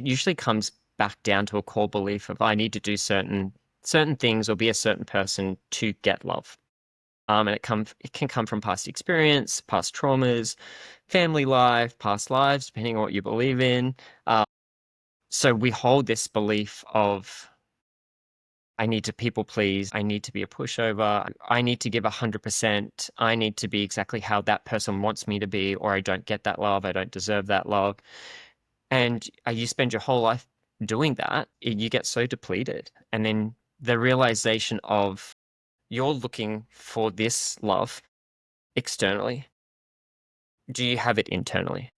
It usually comes back down to a core belief of I need to do certain things or be a certain person to get love. And it can come from past experience, past traumas, family life, past lives, depending on what you believe in. So we hold this belief of I need to people please, I need to be a pushover, I need to give 100%, I need to be exactly how that person wants me to be, or I don't get that love, I don't deserve that love. And you spend your whole life doing that, you get so depleted. And then the realization of you're looking for this love externally. Do you have it internally?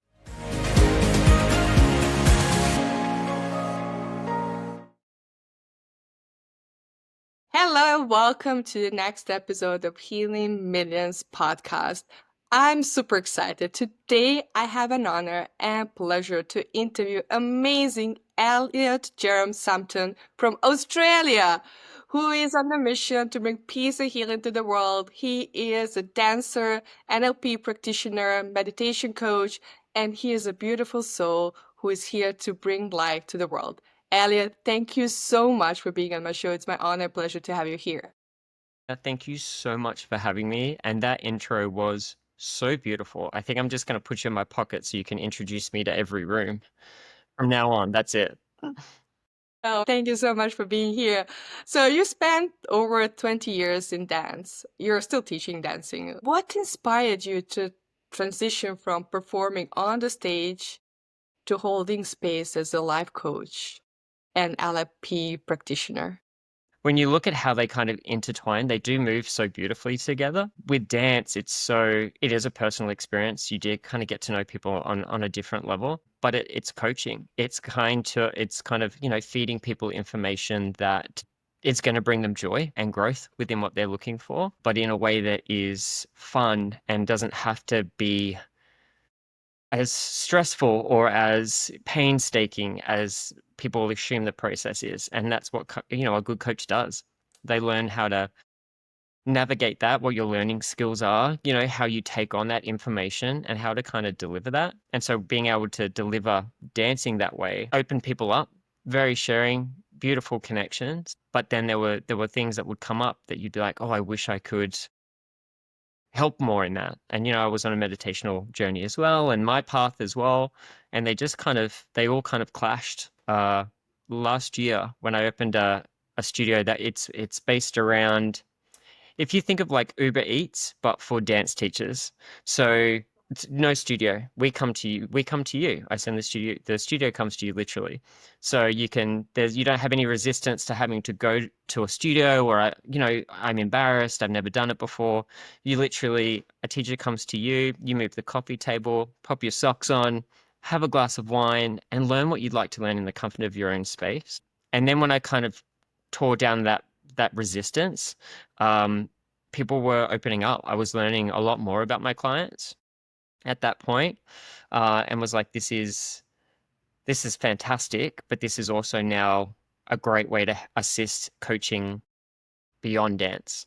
Hello, welcome to the next episode of Healing Millions podcast. I'm super excited. Today, I have an honor and pleasure to interview amazing Elliott Sumpton from Australia, who is on a mission to bring peace and healing to the world. He is a dancer, NLP practitioner, meditation coach, and he is a beautiful soul who is here to bring light to the world. Elliot, thank you so much for being on my show. It's my honor and pleasure to have you here. Thank you so much for having me. And that intro was so beautiful. I think I'm just going to put you in my pocket so you can introduce me to every room. From now on, that's it. Oh, thank you so much for being here. So, you spent over 20 years in dance. You're still teaching dancing. What inspired you to transition from performing on the stage to holding space as a life coach and LFP practitioner? When you look at how they kind of intertwine, they do move so beautifully together. With dance, it is a personal experience. You do kind of get to know people on a different level, but it's coaching. It's kind of, feeding people information that it's going to bring them joy and growth within what they're looking for, but in a way that is fun and doesn't have to be as stressful or as painstaking as people assume the process is. And that's what, a good coach does. They learn how to navigate that, what your learning skills are, how you take on that information and how to kind of deliver that. And so being able to deliver dancing that way open people up, very sharing, beautiful connections. But then there were things that would come up that you'd be like, oh, I wish I could help more in that. And, I was on a meditational journey as well, and my path as well. And they all kind of clashed last year when I opened a studio that it's based around, if you think of like Uber Eats, but for dance teachers. So it's no studio. We come to you. We come to you. I send the studio. The studio comes to you literally. So you don't have any resistance to having to go to a studio or, I'm embarrassed. I've never done it before. A teacher comes to you. You move the coffee table, pop your socks on, have a glass of wine, and learn what you'd like to learn in the comfort of your own space. And then when I kind of tore down that resistance, people were opening up. I was learning a lot more about my clients at that point, and was like, this is fantastic, but this is also now a great way to assist coaching beyond dance.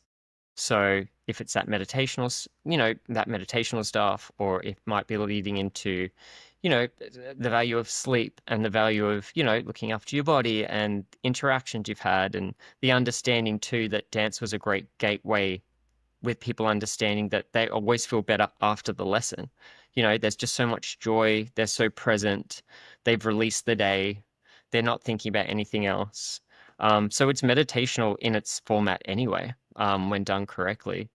So if it's that meditational stuff, or it might be leading into, the value of sleep and the value of, looking after your body and interactions you've had, and the understanding too that dance was a great gateway with people understanding that they always feel better after the lesson. There's just so much joy. They're so present. They've released the day. They're not thinking about anything else. So it's meditational in its format anyway, when done correctly.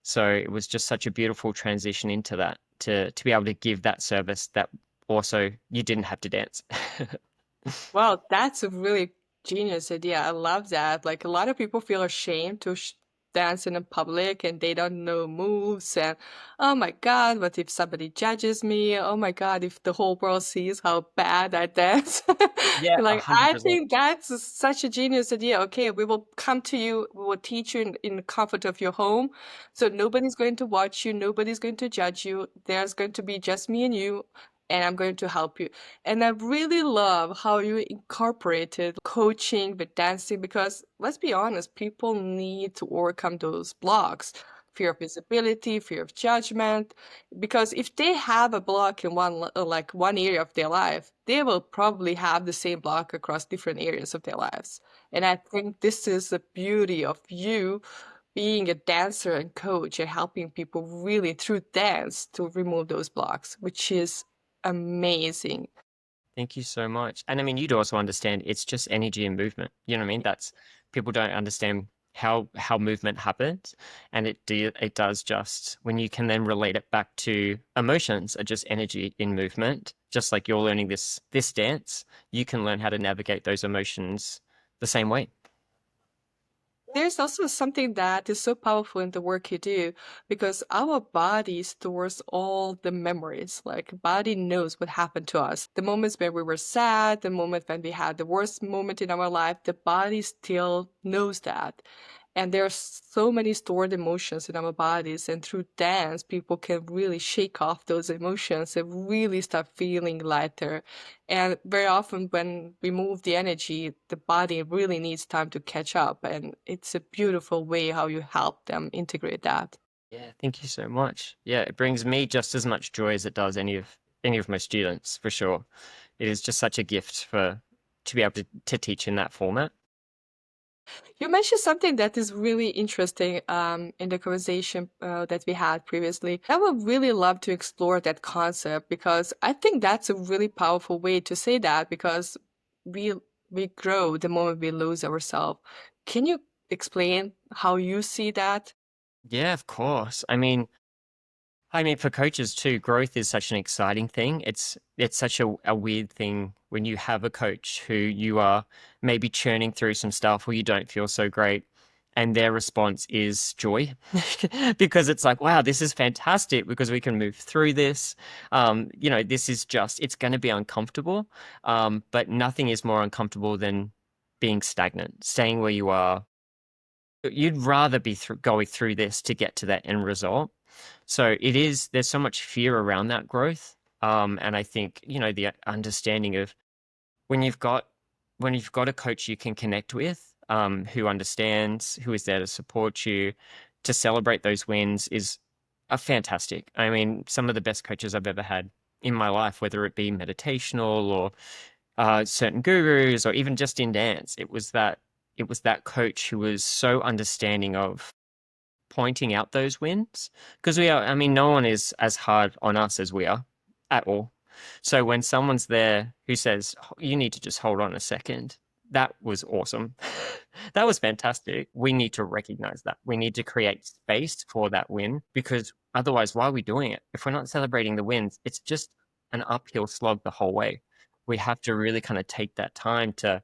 So it was just such a beautiful transition into that to be able to give that service that also you didn't have to dance. Wow, that's a really genius idea. I love that. Like a lot of people feel ashamed to dance in public and they don't know moves and oh my God, what if somebody judges me? Oh my God, if the whole world sees how bad I dance. Yeah, Like I 100%. think that's such a genius idea. Okay, we will come to you, we will teach you in the comfort of your home. So nobody's going to watch you, nobody's going to judge you. There's going to be just me and you, and I'm going to help you. And I really love how you incorporated coaching with dancing because let's be honest, people need to overcome those blocks. fear of visibility, fear of judgment. Because if they have a block in one area of their life, they will probably have the same block across different areas of their lives. And I think this is the beauty of you being a dancer and coach and helping people really through dance to remove those blocks, which is amazing. Thank you so much. And I mean, you'd also understand it's just energy and movement. You know what I mean? That's people don't understand how movement happens, and it does just when you can then relate it back to emotions are just energy in movement. Just like you're learning this dance, you can learn how to navigate those emotions the same way. There's also something that is so powerful in the work you do because our body stores all the memories. Like body knows what happened to us. The moments when we were sad, the moment when we had the worst moment in our life, the body still knows that. And there's so many stored emotions in our bodies, and through dance, people can really shake off those emotions and really start feeling lighter. And very often, when we move the energy, the body really needs time to catch up. And it's a beautiful way how you help them integrate that. Yeah, thank you so much. Yeah, it brings me just as much joy as it does any of my students, for sure. It is just such a gift for to be able to teach in that format. You mentioned something that is really interesting in the conversation that we had previously. I would really love to explore that concept because I think that's a really powerful way to say that because we we grow the moment we lose ourselves. Can you explain how you see that? Yeah, of course. I mean, for coaches too, growth is such an exciting thing. It's such a weird thing when you have a coach who you are maybe churning through some stuff where you don't feel so great, and their response is joy, because it's like, wow, this is fantastic because we can move through this. This is just it's going to be uncomfortable, but nothing is more uncomfortable than being stagnant, staying where you are. You'd rather be going through this to get to that end result. So there's so much fear around that growth. And I think, the understanding of when you've got when you've got a coach you can connect with, who understands, who is there to support you, to celebrate those wins is a fantastic. I mean, some of the best coaches I've ever had in my life, whether it be meditational or certain gurus or even just in dance, it was that coach who was so understanding of pointing out those wins because I mean, no one is as hard on us as we are at all. So when someone's there who says, you need to just hold on a second, that was awesome. That was fantastic. We need to recognize that. We need to create space for that win because otherwise, why are we doing it? If we're not celebrating the wins, it's just an uphill slog the whole way. We have to really kind of take that time to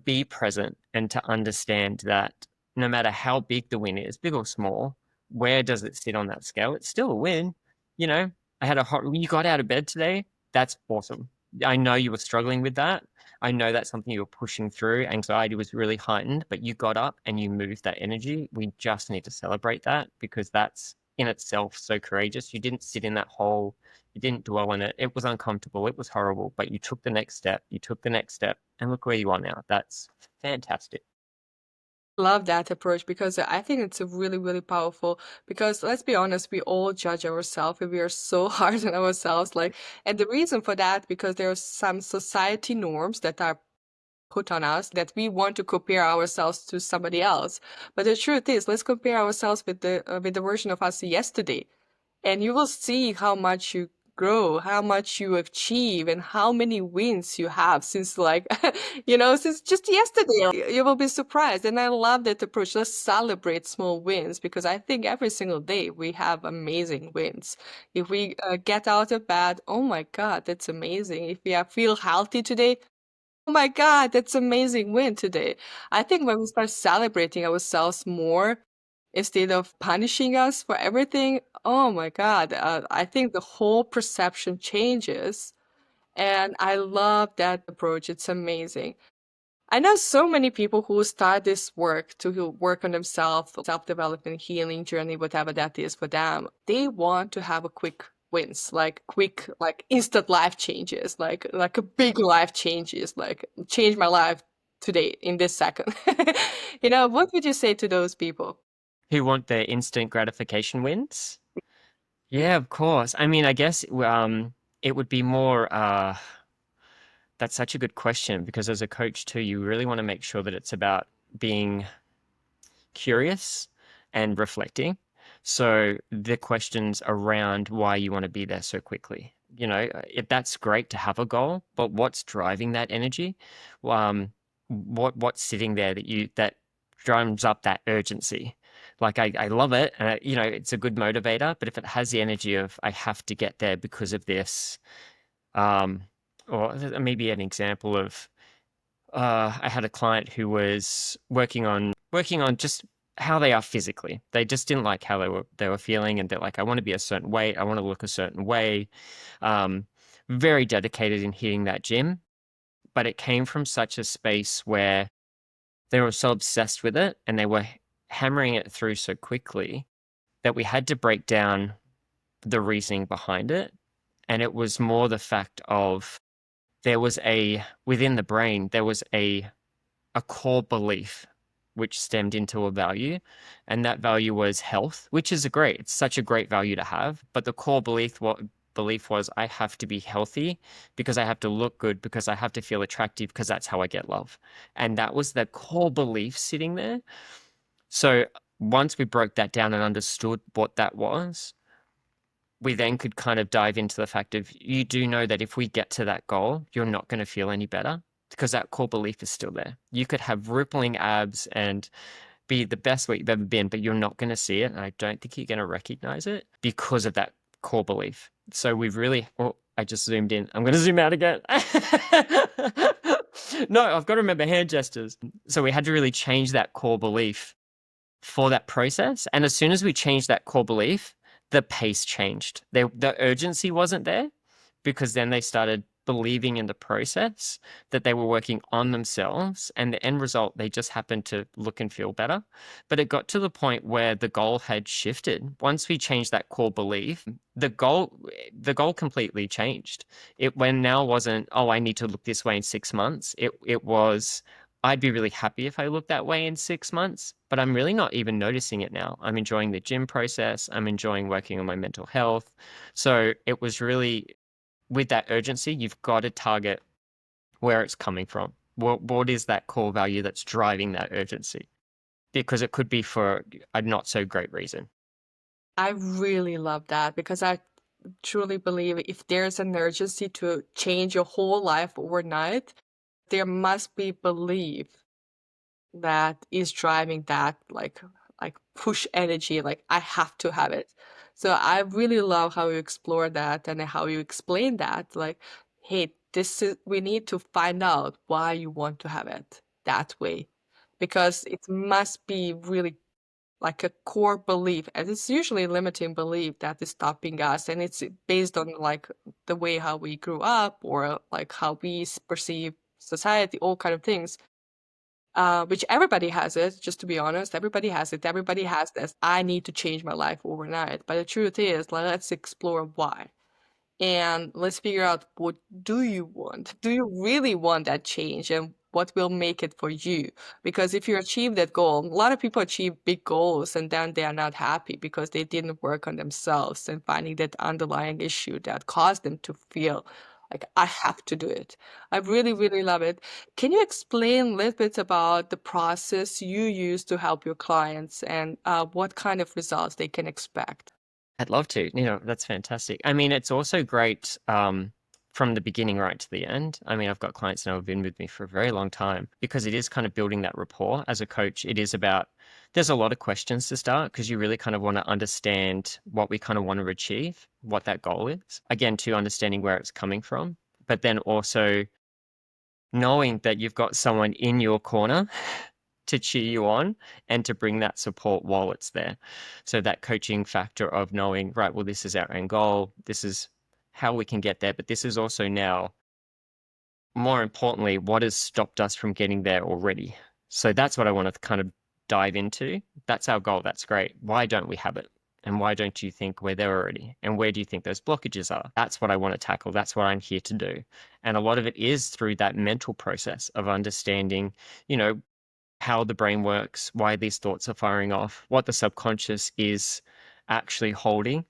be present and to understand that no matter how big the win is, big or small, where does it sit on that scale? It's still a win. You know, you got out of bed today. That's awesome. I know you were struggling with that. I know that's something you were pushing through. Anxiety was really heightened, but you got up and you moved that energy. We just need to celebrate that because that's in itself so courageous. You didn't sit in that hole. You didn't dwell in it. It was uncomfortable. It was horrible, but you took the next step. You took the next step, and look where you are now. That's fantastic. Love that approach because I think it's a really, really powerful. Because let's be honest, we all judge ourselves and we are so hard on ourselves. And the reason for that, because there are some society norms that are put on us that we want to compare ourselves to somebody else. But the truth is, let's compare ourselves with the version of us yesterday, and you will see how much you grow, how much you achieve, and how many wins you have since since just yesterday. You will be surprised. And I love that approach. Let's celebrate small wins because I think every single day we have amazing wins. If we get out of bed, oh my God, that's amazing. If we feel healthy today, oh my God, that's amazing win today. I think when we start celebrating ourselves more instead of punishing us for everything, oh my God, I think the whole perception changes. And I love that approach. It's amazing. I know so many people who start this work to work on themselves, self-development, healing journey, whatever that is for them. They want to have a quick wins, like quick, like instant life changes, like a big life changes, like change my life today in this second. What would you say to those people? Who want their instant gratification wins? Yeah, of course. I mean, I guess it would be more that's such a good question because as a coach too, you really want to make sure that it's about being curious and reflecting. So the questions around why you want to be there so quickly. That's great to have a goal, but what's driving that energy? What's sitting there that drums up that urgency? Like I love it, it's a good motivator. But if it has the energy of I have to get there because of this, um, or maybe an example of I had a client who was working on just how they are physically. They just didn't like how they were feeling, and they're like, I want to be a certain weight, I want to look a certain way. Um, Very dedicated in hitting that gym, but it came from such a space where they were so obsessed with it and they were hammering it through so quickly that we had to break down the reasoning behind it. And it was more the fact of within the brain, there was a core belief which stemmed into a value, and that value was health, which is it's such a great value to have. But the core belief was I have to be healthy because I have to look good, because I have to feel attractive, because that's how I get love. And that was the core belief sitting there. So once we broke that down and understood what that was, we then could kind of dive into the fact of you do know that if we get to that goal, you're not going to feel any better because that core belief is still there. You could have rippling abs and be the best weight you've ever been, but you're not going to see it. And I don't think you're going to recognize it because of that core belief. So we've really, oh, I just zoomed in. I'm going to zoom out again. No, I've got to remember hand gestures. So we had to really change that core belief for that process. And as soon as we changed that core belief, the pace changed. The urgency wasn't there because then they started believing in the process, that they were working on themselves, and the end result, they just happened to look and feel better. But it got to the point where the goal had shifted. Once we changed that core belief, the goal completely changed. It when now wasn't, oh, I need to look this way in 6 months. It was, I'd be really happy if I looked that way in 6 months, but I'm really not even noticing it now. I'm enjoying the gym process. I'm enjoying working on my mental health. So it was really, with that urgency, you've got to target where it's coming from. What is that core value that's driving that urgency? Because it could be for a not so great reason. I really love that because I truly believe if there's an urgency to change your whole life overnight, there must be belief that is driving that like push energy, like I have to have it. So I really love how you explore that and how you explain that, like, hey, this is we need to find out why you want to have it that way, because it must be really like a core belief, and it's usually a limiting belief that is stopping us, and it's based on like the way how we grew up or like how we perceive society, all kind of things, which everybody has it, just to be honest. Everybody has it. Everybody has this, I need to change my life overnight. But the truth is, let's explore why. And let's figure out, what do you want? Do you really want that change? And what will make it for you? Because if you achieve that goal, a lot of people achieve big goals and then they are not happy because they didn't work on themselves and finding that underlying issue that caused them to feel like, I have to do it. I really, really love it. Can you explain a little bit about the process you use to help your clients and what kind of results they can expect? I'd love to. That's fantastic. I mean, it's also great from the beginning right to the end. I mean, I've got clients now who've been with me for a very long time because it is kind of building that rapport. As a coach, it is about, there's a lot of questions to start because you really kind of want to understand what we kind of want to achieve, what that goal is. Again, to understanding where it's coming from, but then also knowing that you've got someone in your corner to cheer you on and to bring that support while it's there. So that coaching factor of knowing, right, well, this is our end goal. This is how we can get there. But this is also now, more importantly, what has stopped us from getting there already. So that's what I want to kind of dive into. That's our goal. That's great. Why don't we have it? And why don't you think we're there already? And where do you think those blockages are? That's what I want to tackle. That's what I'm here to do. And a lot of it is through that mental process of understanding, you know, how the brain works, why these thoughts are firing off, what the subconscious is actually holding,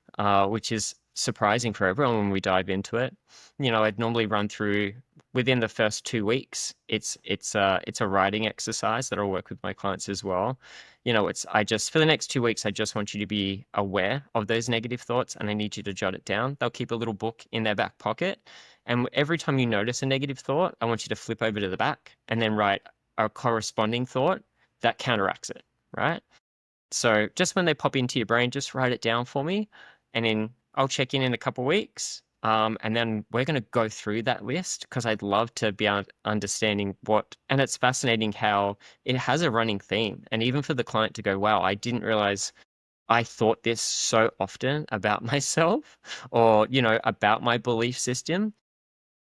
which is surprising for everyone when we dive into it. I'd normally run through within the first 2 weeks. It's a writing exercise that I'll work with my clients as well. It's I just for the next 2 weeks, I just want you to be aware of those negative thoughts, and I need you to jot it down. They'll keep a little book in their back pocket, and every time you notice a negative thought, I want you to flip over to the back and then write a corresponding thought that counteracts it, right? So just when they pop into your brain, just write it down for me, and then I'll check in a couple of weeks. And then we're going to go through that list because I'd love to be understanding and it's fascinating how it has a running theme. And even for the client to go, wow, I didn't realize I thought this so often about myself or, about my belief system.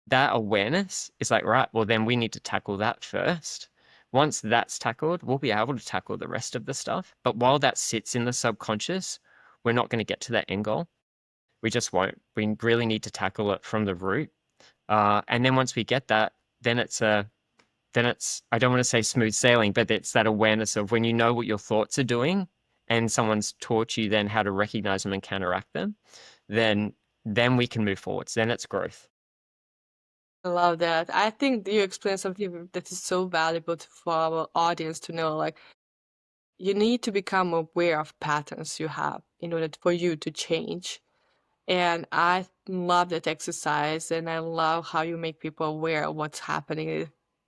That awareness is like, right, well, then we need to tackle that first. Once that's tackled, we'll be able to tackle the rest of the stuff. But while that sits in the subconscious, we're not going to get to that end goal. We just won't. We really need to tackle it from the root. And then once we get that, then it's I don't want to say smooth sailing, but it's that awareness of when you know what your thoughts are doing and someone's taught you then how to recognize them and counteract them, then we can move forwards. Then it's growth. I love that. I think you explained something that is so valuable for our audience to know. Like, you need to become aware of patterns you have in order for you to change. And I love that exercise, and I love how you make people aware of what's happening.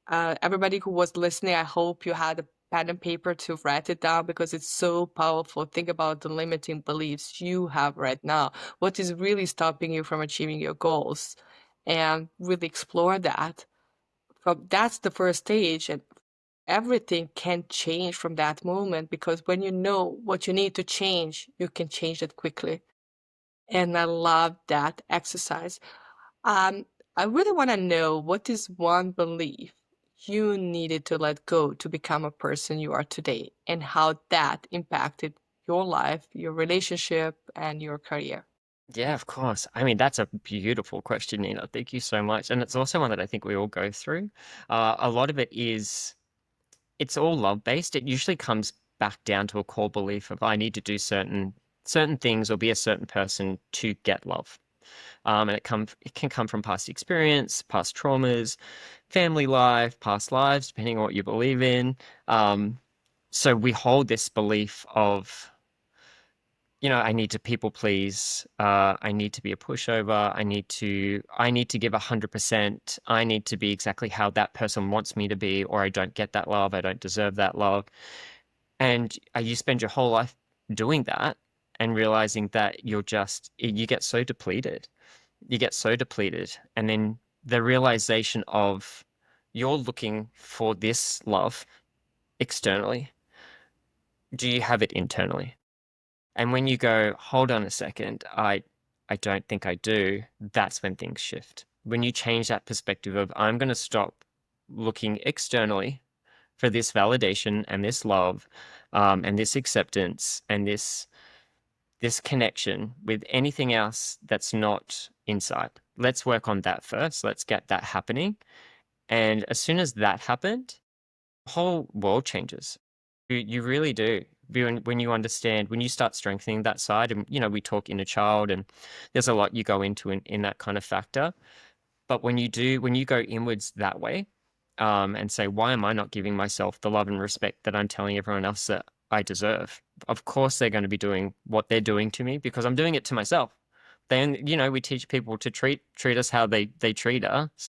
Everybody who was listening, I hope you had a pen and paper to write it down because it's so powerful. Think about the limiting beliefs you have right now. What is really stopping you from achieving your goals? And really explore that. That's the first stage, and everything can change from that moment because when you know what you need to change, you can change it quickly. And I love that exercise. Um, I really want to know, what is one belief you needed to let go to become a person you are today, and how that impacted your life, your relationship, and your career. Yeah, of course. I mean, that's a beautiful question, Nina. Thank you so much. And it's also one that I think we all go through. A lot of it's all love based. It usually comes back down to a core belief of I need to do certain things or be a certain person to get love. And it can come from past experience, past traumas, family life, past lives, depending on what you believe in. So we hold this belief of I need to people please. I need to be a pushover. I need to give 100%. I need to be exactly how that person wants me to be, or I don't get that love. I don't deserve that love. And you spend your whole life doing that and realizing that you get so depleted. You get so depleted. And then the realization of you're looking for this love externally. Do you have it internally? And when you go, hold on a second, I don't think I do, that's when things shift. When you change that perspective of I'm going to stop looking externally for this validation and this love, and this acceptance and this connection with anything else that's not inside. Let's work on that first. Let's get that happening. And as soon as that happened, the whole world changes. You really do. When you understand, when you start strengthening that side, and we talk inner child, and there's a lot you go into in that kind of factor. But when you go inwards that way, and say, why am I not giving myself the love and respect that I'm telling everyone else that I deserve? Of course, they're going to be doing what they're doing to me because I'm doing it to myself. Then, we teach people to treat us how they treat us.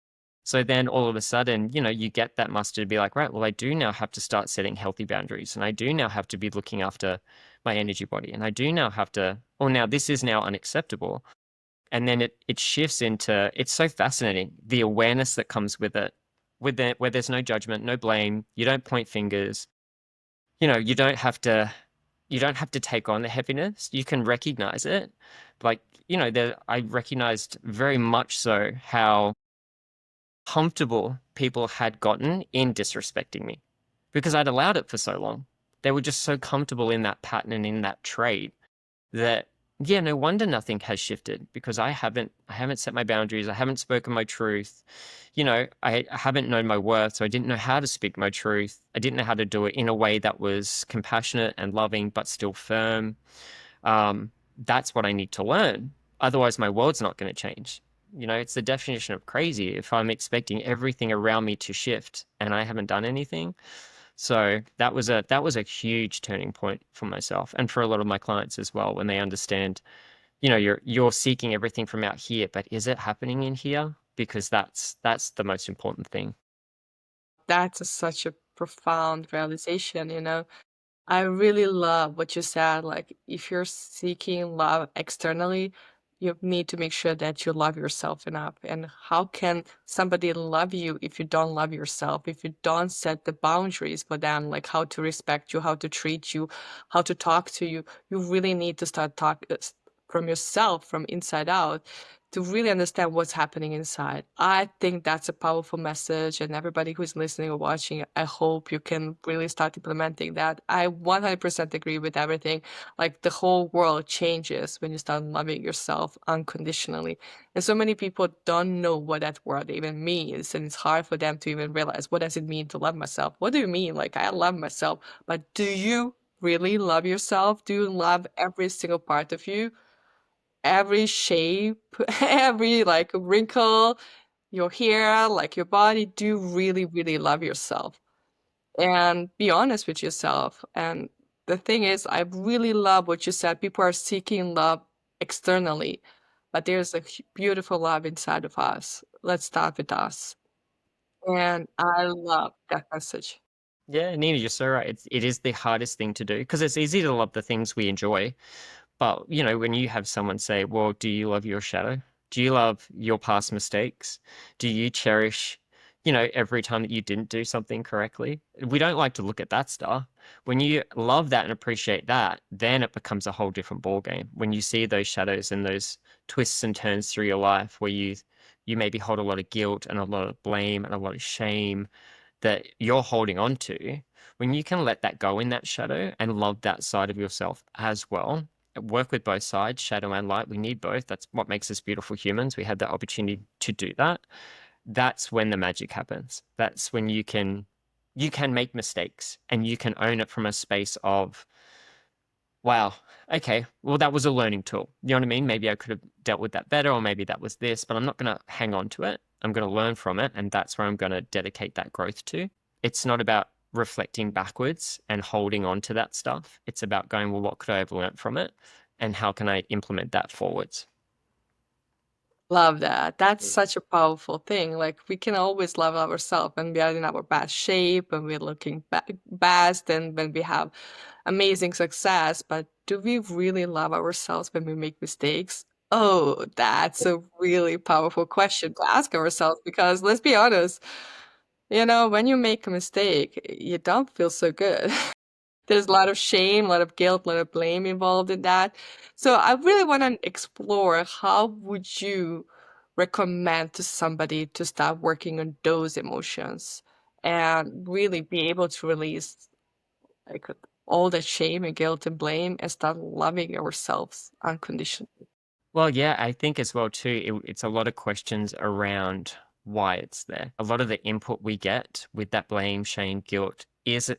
So then all of a sudden, you get that muster to be like, right, well, I do now have to start setting healthy boundaries, and I do now have to be looking after my energy body, and I do now have to, oh, now this is now unacceptable. And then it shifts into, it's so fascinating, the awareness that comes with it, where there's no judgment, no blame, you don't point fingers, you don't have to take on the heaviness. You can recognize it. Like, I recognized very much so how comfortable people had gotten in disrespecting me because I'd allowed it for so long. They were just so comfortable in that pattern and in that trait that Yeah, no wonder nothing has shifted because I haven't set my boundaries. I haven't spoken my truth. I haven't known my worth, so I didn't know how to speak my truth. I didn't know how to do it in a way that was compassionate and loving, but still firm. That's what I need to learn. Otherwise, my world's not going to change. It's the definition of crazy if I'm expecting everything around me to shift and I haven't done anything. So that was a huge turning point for myself and for a lot of my clients as well when they understand, you're seeking everything from out here, but is it happening in here? Because that's the most important thing. That's such a profound realization, I really love what you said. Like, if you're seeking love externally, you need to make sure that you love yourself enough. And how can somebody love you if you don't love yourself? If you don't set the boundaries for them, like how to respect you, how to treat you, how to talk to you, you really need to start from yourself, from inside out, to really understand what's happening inside. I think that's a powerful message, and everybody who's listening or watching, I hope you can really start implementing that. I 100% agree with everything. Like, the whole world changes when you start loving yourself unconditionally. And so many people don't know what that word even means, and it's hard for them to even realize, what does it mean to love myself? What do you mean? Like, I love myself, but do you really love yourself? Do you love every single part of you? Every shape, every like wrinkle, your hair, like your body, do really, really love yourself and be honest with yourself. And the thing is, I really love what you said. People are seeking love externally, but there's a beautiful love inside of us. Let's start with us. And I love that message. Yeah, Nina, you're so right. It is the hardest thing to do because it's easy to love the things we enjoy. But, when you have someone say, well, do you love your shadow? Do you love your past mistakes? Do you cherish, every time that you didn't do something correctly? We don't like to look at that stuff. When you love that and appreciate that, then it becomes a whole different ball game. When you see those shadows and those twists and turns through your life where you maybe hold a lot of guilt and a lot of blame and a lot of shame that you're holding on to, when you can let that go in that shadow and love that side of yourself as well, work with both sides, shadow and light. We need both. That's what makes us beautiful humans. We have the opportunity to do that. That's when the magic happens. That's when you can make mistakes and you can own it from a space of, wow, okay, well, that was a learning tool. You know what I mean? Maybe I could have dealt with that better, or maybe that was this, but I'm not going to hang on to it. I'm going to learn from it. And that's where I'm going to dedicate that growth to. It's not about reflecting backwards and holding on to that stuff. It's about going, well, what could I have learned from it? And how can I implement that forwards? Love that. That's such a powerful thing. Like, we can always love ourselves when we are in our best shape, when we're looking best, and when we have amazing success. But do we really love ourselves when we make mistakes? Oh, that's a really powerful question to ask ourselves, because let's be honest, when you make a mistake, you don't feel so good. There's a lot of shame, a lot of guilt, a lot of blame involved in that. So I really want to explore, how would you recommend to somebody to start working on those emotions and really be able to release, like, all that shame and guilt and blame, and start loving ourselves unconditionally. Well, yeah, I think as well too, it's a lot of questions around why it's there. A lot of the input we get with that blame, shame, guilt is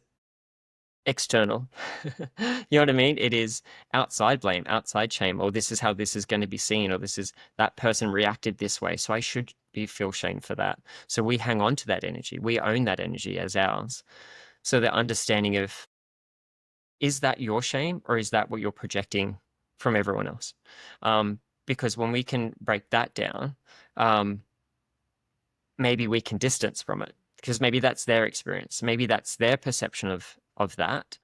external. You know what I mean? It is outside blame, outside shame, or this is how this is going to be seen, or this is that person reacted this way, so I should feel shame for that. So we hang on to that energy. We own that energy as ours. So the understanding of, is that your shame or is that what you're projecting from everyone else? Because when we can break that down, um, maybe we can distance from it because maybe that's their experience, maybe that's their perception of that.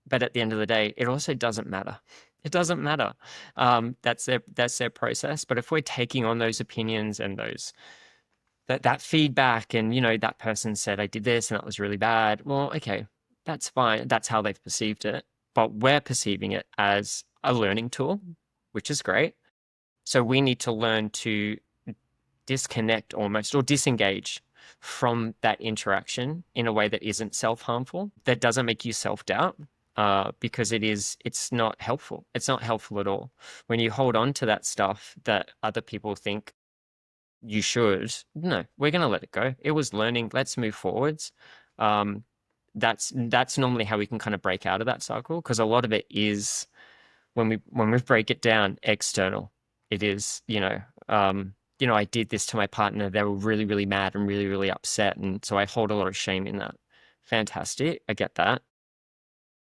But at the end of the day, it also doesn't matter. It doesn't matter. That's their process. But if we're taking on those opinions and that feedback, and that person said I did this and that was really bad. Well, okay, that's fine. That's how they've perceived it. But we're perceiving it as a learning tool, which is great. So we need to learn to disconnect almost or disengage from that interaction in a way that isn't self-harmful, that doesn't make you self-doubt. because it's not helpful. It's not helpful at all. When you hold on to that stuff that other people think you should, no, we're going to let it go. It was learning. Let's move forwards. Um, that's normally how we can kind of break out of that cycle, because a lot of it is when we break it down external. It is, I did this to my partner. They were really, really mad and really, really upset, and so I hold a lot of shame in that. Fantastic, I get that.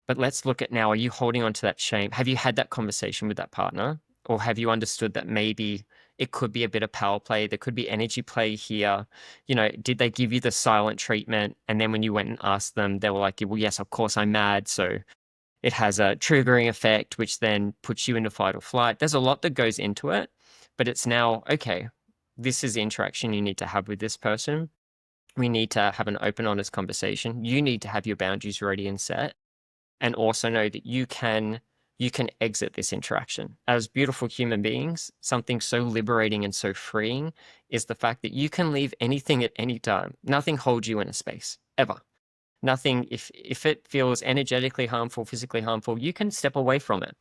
But let's look at now, are you holding on to that shame? Have you had that conversation with that partner? Or have you understood that maybe it could be a bit of power play? There could be energy play here. Did they give you the silent treatment? And then when you went and asked them, they were like, well, yes, of course I'm mad. So it has a triggering effect, which then puts you into fight or flight. There's a lot that goes into it, but it's now, okay, this is the interaction you need to have with this person. We need to have an open, honest conversation. You need to have your boundaries ready and set, and also know that you can exit this interaction. As beautiful human beings, something so liberating and so freeing is the fact that you can leave anything at any time. Nothing holds you in a space, ever. Nothing, if it feels energetically harmful, physically harmful, you can step away from it.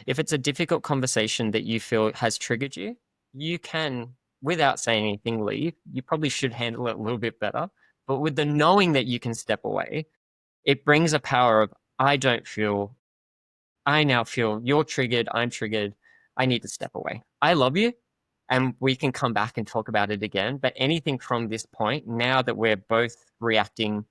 If it's a difficult conversation that you feel has triggered you, you can, without saying anything, leave. You probably should handle it a little bit better. But with the knowing that you can step away, it brings a power of, I now feel you're triggered, I'm triggered, I need to step away. I love you, and we can come back and talk about it again. But anything from this point, now that we're both reacting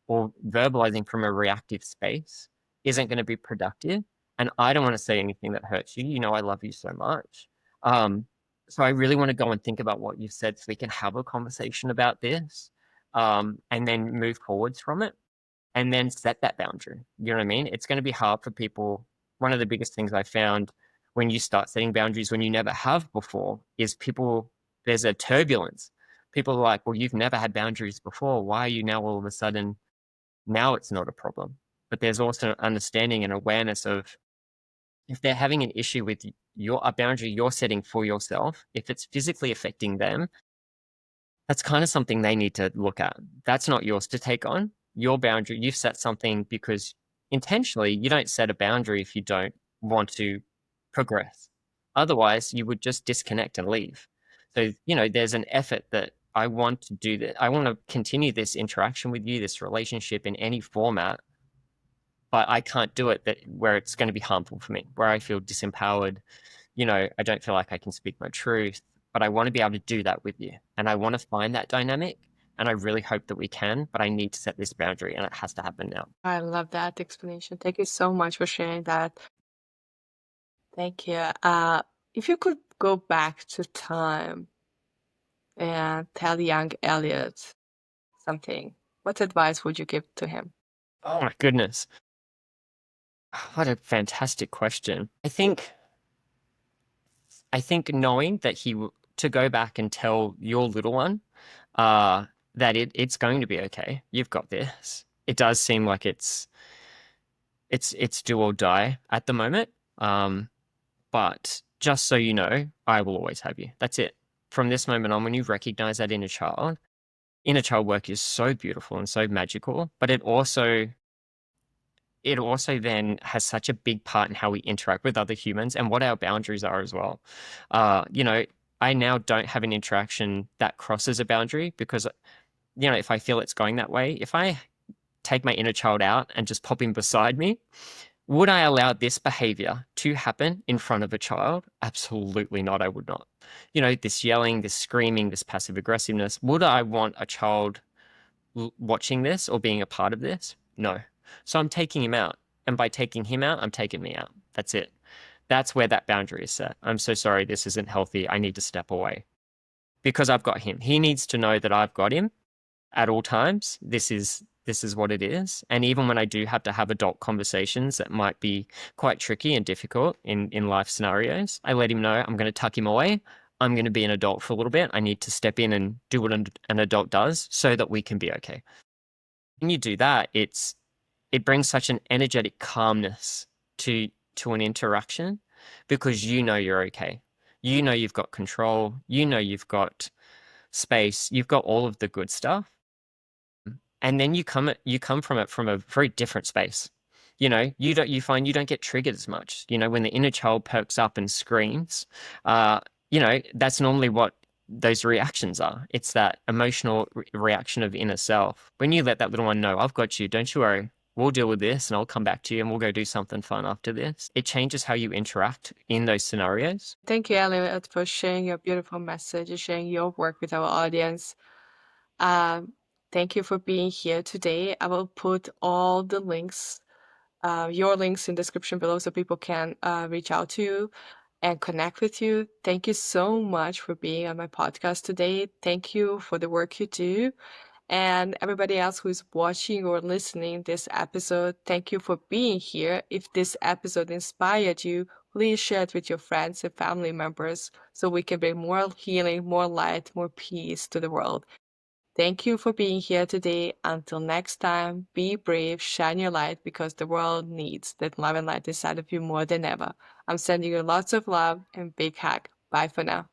or verbalizing from a reactive space, isn't going to be productive. And I don't want to say anything that hurts you. You know, I love you so much. Um, so I really want to go and think about what you've said so we can have a conversation about this, and then move forwards from it, and then set that boundary. You know what I mean? It's going to be hard for people. One of the biggest things I found when you start setting boundaries when you never have before is there's a turbulence. People are like, well, you've never had boundaries before. Why are you now all of a sudden, now it's not a problem? But there's also an understanding and awareness of, if they're having an issue with a boundary you're setting for yourself, if it's physically affecting them, that's kind of something they need to look at. That's not yours to take on. Your boundary, you've set something because intentionally you don't set a boundary if you don't want to progress. Otherwise, you would just disconnect and leave. So, there's an effort that I want to do that. I want to continue this interaction with you, this relationship in any format, but I can't do it where it's going to be harmful for me, where I feel disempowered. I don't feel like I can speak my truth, but I want to be able to do that with you. And I want to find that dynamic. And I really hope that we can, but I need to set this boundary, and it has to happen now. I love that explanation. Thank you so much for sharing that. Thank you. If you could go back to time and tell young Elliot something, what advice would you give to him? Oh my goodness. What a fantastic question. I think knowing that to go back and tell your little one, that it's going to be okay. You've got this. It does seem like it's do or die at the moment. But just so you know, I will always have you. That's it. From this moment on, when you recognize that inner child work is so beautiful and so magical, but it also then has such a big part in how we interact with other humans and what our boundaries are as well. I now don't have an interaction that crosses a boundary because, if I feel it's going that way, if I take my inner child out and just pop him beside me, would I allow this behavior to happen in front of a child? Absolutely not. I would not. This yelling, this screaming, this passive aggressiveness, would I want a child watching this or being a part of this? No. So I'm taking him out. And by taking him out, I'm taking me out. That's it. That's where that boundary is set. I'm so sorry. This isn't healthy. I need to step away because I've got him. He needs to know that I've got him at all times. This is what it is. And even when I do have to have adult conversations that might be quite tricky and difficult in life scenarios, I let him know I'm going to tuck him away. I'm going to be an adult for a little bit. I need to step in and do what an adult does so that we can be okay. When you do that, it brings such an energetic calmness to an interaction because you're okay. You've got control. You've got space. You've got all of the good stuff. And then you come from it from a very different space. you find you don't get triggered as much. When the inner child perks up and screams, that's normally what those reactions are. It's that emotional reaction of inner self. When you let that little one know, I've got you, don't you worry. We'll deal with this and I'll come back to you and we'll go do something fun after this. It changes how you interact in those scenarios. Thank you, Elliot, for sharing your beautiful message, sharing your work with our audience. Um, Thank you for being here today. I will put all the links, your links in the description below so people can reach out to you and connect with you. Thank you so much for being on my podcast today. Thank you for the work you do. And everybody else who's watching or listening this episode, thank you for being here. If this episode inspired you, please share it with your friends and family members so we can bring more healing, more light, more peace to the world. Thank you for being here today. Until next time, be brave, shine your light because the world needs that love and light inside of you more than ever. I'm sending you lots of love and big hug. Bye for now.